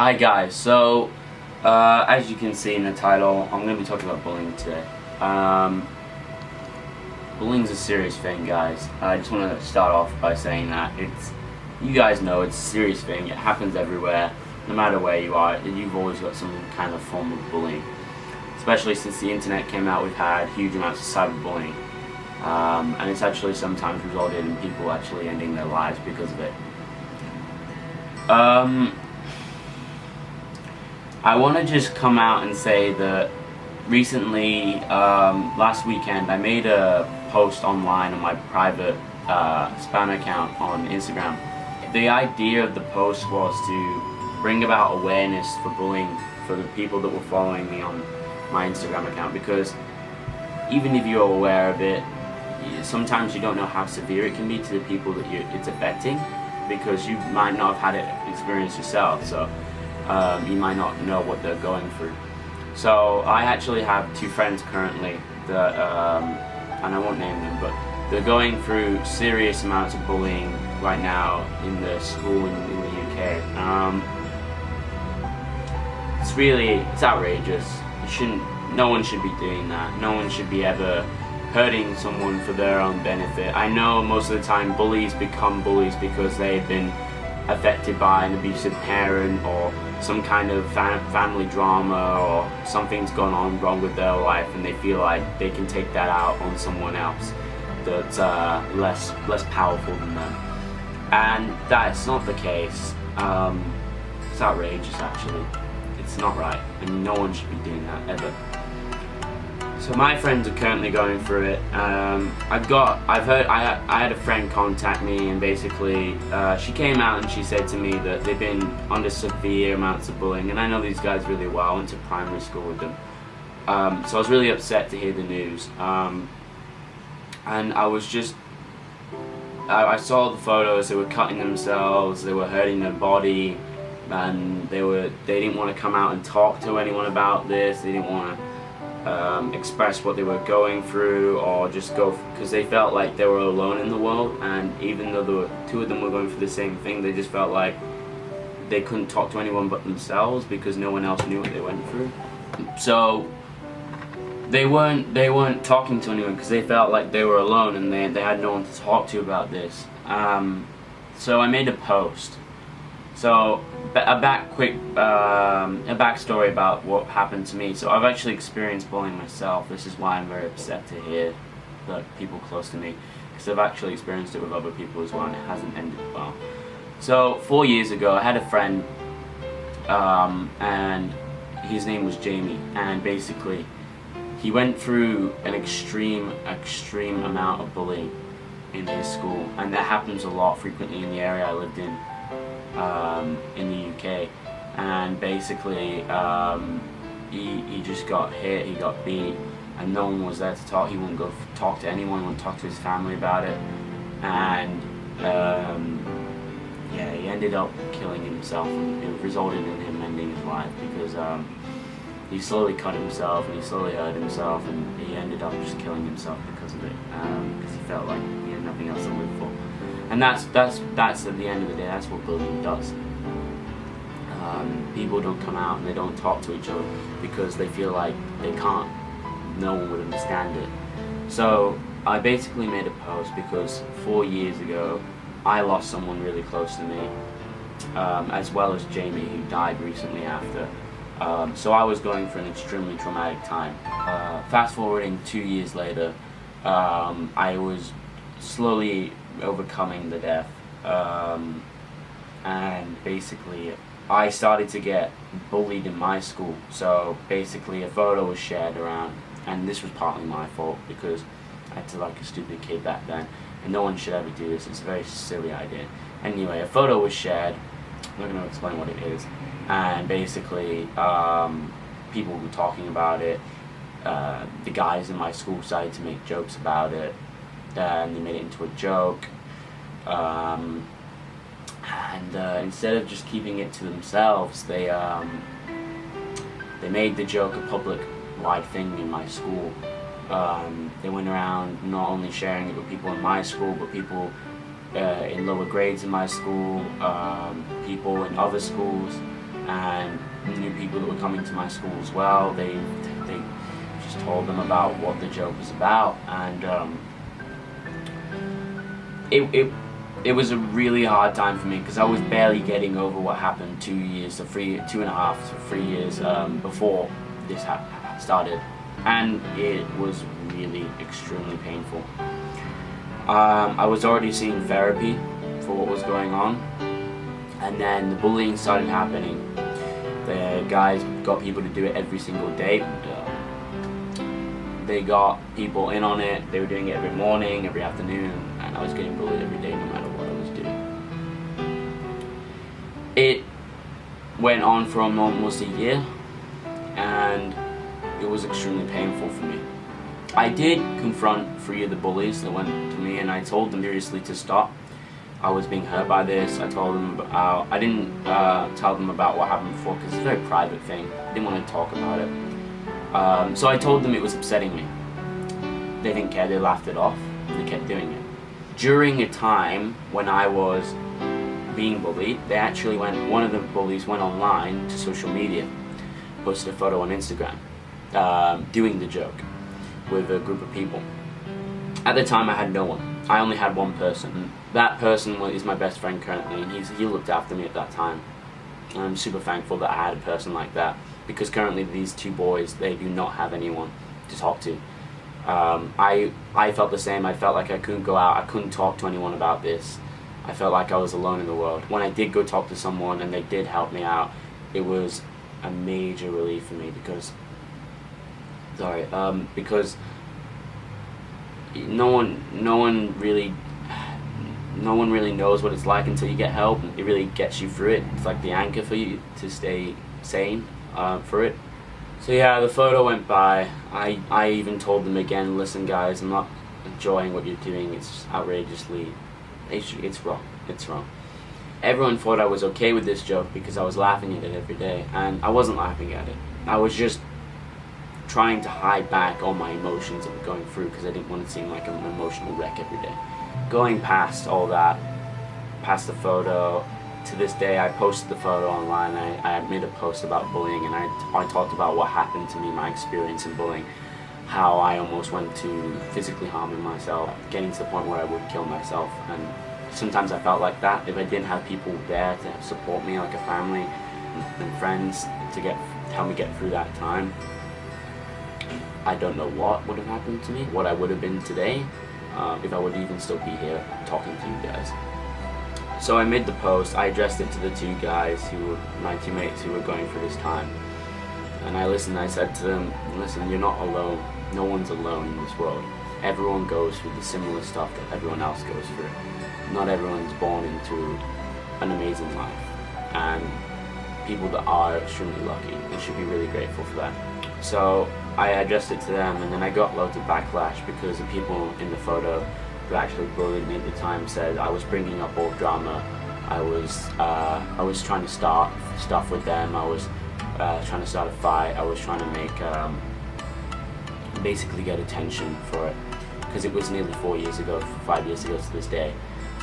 Hi guys, so as you can see in the title, I'm going to be talking about bullying today. Bullying's a serious thing, guys. I just want to start off by saying that you guys know it's a serious thing. It happens everywhere, no matter where you are. You've always got some kind of form of bullying. Especially since the internet came out, we've had huge amounts of cyberbullying. And it's actually sometimes resulted in people actually ending their lives because of it. I want to just come out and say that recently, last weekend, I made a post online on my private spam account on Instagram. The idea of the post was to bring about awareness for bullying for the people that were following me on my Instagram account, because even if you're aware of it, sometimes you don't know how severe it can be to the people that it's affecting, because you might not have had it experience yourself, so you might not know what they're going through. So I actually have two friends currently that, and I won't name them, but they're going through serious amounts of bullying right now in the school in the UK. It's outrageous. No one should be doing that. No one should be ever hurting someone for their own benefit. I know most of the time bullies become bullies because they've been affected by an abusive parent or some kind of family drama, or something's gone on wrong with their life and they feel like they can take that out on someone else that's less powerful than them. And that's not the case. It's outrageous, actually. It's not right, and no one should be doing that ever. So my friends are currently going through it. I had a friend contact me, and basically she came out and she said to me that they've been under severe amounts of bullying, and I know these guys really well. I went to primary school with them. So I was really upset to hear the news. And I was just, I saw the photos. They were cutting themselves, they were hurting their body, and they didn't want to come out and talk to anyone about this. They didn't want to express what they were going through, or just go, because they felt like they were alone in the world. And even though two of them were going through the same thing, they just felt like they couldn't talk to anyone but themselves because no one else knew what they went through. So they weren't talking to anyone because they felt like they were alone and they had no one to talk to about this. So I made a post. So a backstory about what happened to me. So I've actually experienced bullying myself. This is why I'm very upset to hear that people close to me, because I've actually experienced it with other people as well, and it hasn't ended well. So 4 years ago, I had a friend, and his name was Jamie, and basically he went through an extreme amount of bullying in his school, and that happens a lot frequently in the area I lived in the UK. And basically he just got hit, he got beat, and no one was there to talk. He wouldn't go talk to anyone, wouldn't talk to his family about it, and yeah, he ended up killing himself, and it resulted in him ending his life because he slowly cut himself and he slowly hurt himself, and he ended up just killing himself because of it, because he felt like he had nothing else to live for. And that's at the end of the day, that's what bullying does. People don't come out and they don't talk to each other because they feel like they can't. No one would understand it. So I basically made a post because 4 years ago I lost someone really close to me, as well as Jamie, who died recently after. So I was going for an extremely traumatic time. Fast forwarding 2 years later, I was slowly overcoming the death, and basically I started to get bullied in my school. So basically a photo was shared around, and this was partly my fault because I acted like a stupid kid back then, and no one should ever do this. It's a very silly idea. Anyway, a photo was shared. I'm not going to explain what it is, and basically people were talking about it. The guys in my school started to make jokes about it, and they made it into a joke, and instead of just keeping it to themselves, they made the joke a public-wide thing in my school. They went around not only sharing it with people in my school, but people in lower grades in my school, people in other schools, and coming to my school as well. They just told them about what the joke was about, and it was a really hard time for me because I was barely getting over what happened 2 years, 2.5 to 3 years before this started, and it was really extremely painful. I was already seeing therapy for what was going on, and then the bullying started happening. The guys got people to do it every single day, and they got people in on it. They were doing it every morning, every afternoon, and I was getting bullied every day no matter what I was doing. It went on for almost a year, and it was extremely painful for me. I did confront 3 of the bullies that went to me, and I told them seriously to stop. I was being hurt by this. I told them about, I didn't tell them about what happened before because it's a very private thing. I didn't want to talk about it. So I told them it was upsetting me. They didn't care, they laughed it off, and they kept doing it. During a time when I was being bullied, one of the bullies went online to social media, posted a photo on Instagram, doing the joke with a group of people. At the time I had no one. I only had one person. That person is my best friend currently, and he looked after me at that time. And I'm super thankful that I had a person like that, because currently these 2 boys, they do not have anyone to talk to. I felt the same. I felt like I couldn't go out, I couldn't talk to anyone about this. I felt like I was alone in the world. When I did go talk to someone and they did help me out, it was a major relief for me because no one really knows what it's like until you get help. It really gets you through it. It's like the anchor for you to stay sane for it. So yeah, the photo went by. I even told them again, listen guys, I'm not enjoying what you're doing. It's outrageously, it's wrong. It's wrong. Everyone thought I was okay with this joke because I was laughing at it every day, and I wasn't laughing at it. I was just trying to hide back all my emotions that were going through because I didn't want to seem like an emotional wreck every day. Going past all that, past the photo, to this day I posted the photo online. I made a post about bullying, and I talked about what happened to me, my experience in bullying, how I almost went to physically harming myself, getting to the point where I would kill myself. And sometimes I felt like that. If I didn't have people there to support me, like a family and friends, to help me get through that time, I don't know what would have happened to me, what I would have been today, if I would even still be here talking to you guys. So I made the post. I addressed it to the 2 guys who were my teammates who were going through this time. And I listened, I said to them, listen, you're not alone. No one's alone in this world. Everyone goes through the similar stuff that everyone else goes through. Not everyone's born into an amazing life. And people that are extremely lucky and should be really grateful for that. So I addressed it to them, and then I got loads of backlash because the people in the photo who actually bullied me at the time said I was bringing up old drama. I was trying to start stuff with them. I was trying to start a fight. I was trying to make basically get attention for it, because it was nearly 4 years ago, 5 years ago to this day.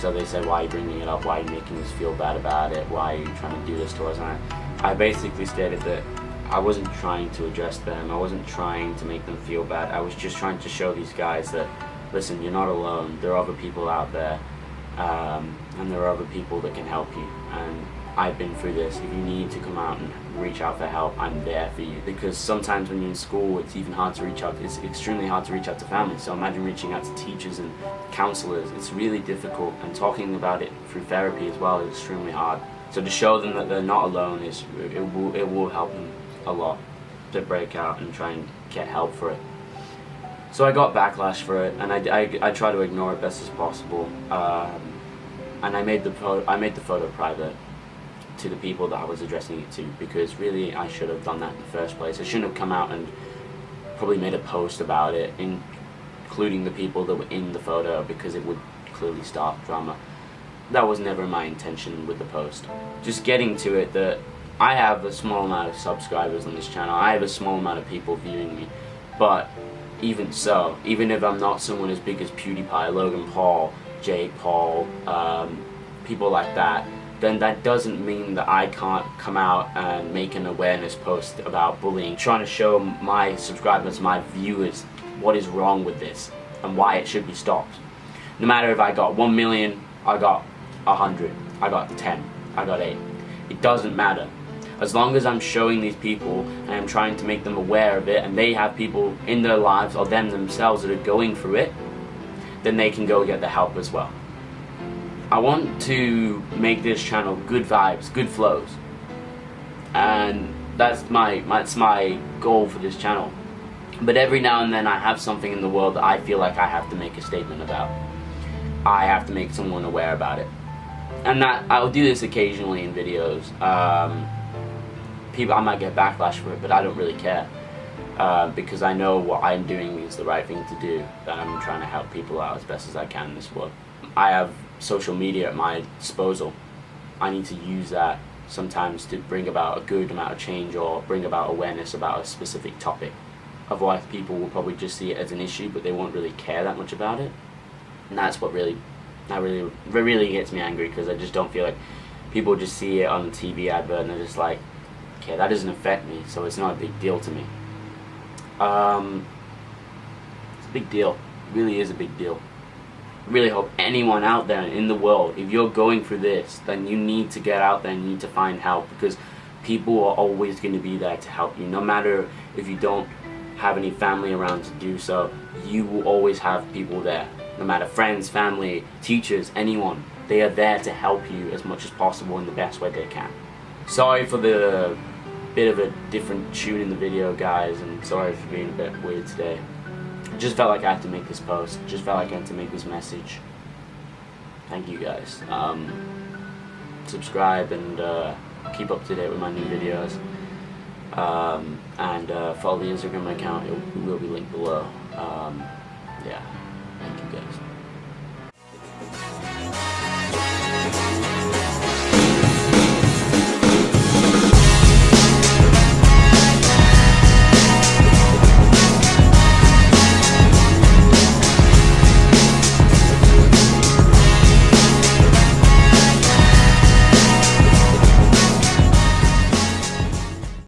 So they said, why are you bringing it up? Why are you making us feel bad about it? Why are you trying to do this to us? And I basically stated that I wasn't trying to address them. I wasn't trying to make them feel bad. I was just trying to show these guys that, listen, you're not alone. There are other people out there, and there are other people that can help you. And I've been through this. If you need to come out and reach out for help, I'm there for you. Because sometimes when you're in school, it's even hard to reach out. It's extremely hard to reach out to families. So imagine reaching out to teachers and counselors. It's really difficult, and talking about it through therapy as well is extremely hard. So to show them that they're not alone, it will help them a lot to break out and try and get help for it. So I got backlash for it, and I try to ignore it best as possible. And I made the photo private to the people that I was addressing it to, because really I should have done that in the first place. I shouldn't have come out and probably made a post about it, including the people that were in the photo, because it would clearly start drama. That was never my intention with the post. Just getting to it, that I have a small amount of subscribers on this channel. I have a small amount of people viewing me, but even so, even if I'm not someone as big as PewDiePie, Logan Paul, Jake Paul, people like that, then that doesn't mean that I can't come out and make an awareness post about bullying, trying to show my subscribers, my viewers, what is wrong with this and why it should be stopped. No matter if I got 1 million, I got 100, I got 10, I got 8. It doesn't matter. As long as I'm showing these people and I'm trying to make them aware of it, and they have people in their lives or them themselves that are going through it, then they can go get the help as well. I want to make this channel good vibes, good flows, and that's my goal for this channel. But every now and then I have something in the world that I feel like I have to make a statement about. I have to make someone aware about it, and that I'll do this occasionally in videos. I might get backlash for it, but I don't really care, because I know what I'm doing is the right thing to do, that I'm trying to help people out as best as I can in this world. I have social media at my disposal. I need to use that sometimes to bring about a good amount of change or bring about awareness about a specific topic. Otherwise people will probably just see it as an issue, but they won't really care that much about it. And that's what really gets me angry, because I just don't feel like people just see it on the TV advert and they're just like, okay, that doesn't affect me, so it's not a big deal to me. It's a big deal. It really is a big deal. I really hope anyone out there in the world, if you're going through this, then you need to get out there and you need to find help, because people are always going to be there to help you. No matter if you don't have any family around to do so, you will always have people there. No matter friends, family, teachers, anyone, they are there to help you as much as possible in the best way they can. Sorry for the bit of a different tune in the video, guys, and sorry for being a bit weird today. I just felt like I had to make this post, just felt like I had to make this message. Thank you guys. Subscribe and keep up to date with my new videos. And follow the Instagram account, it will be linked below. Yeah.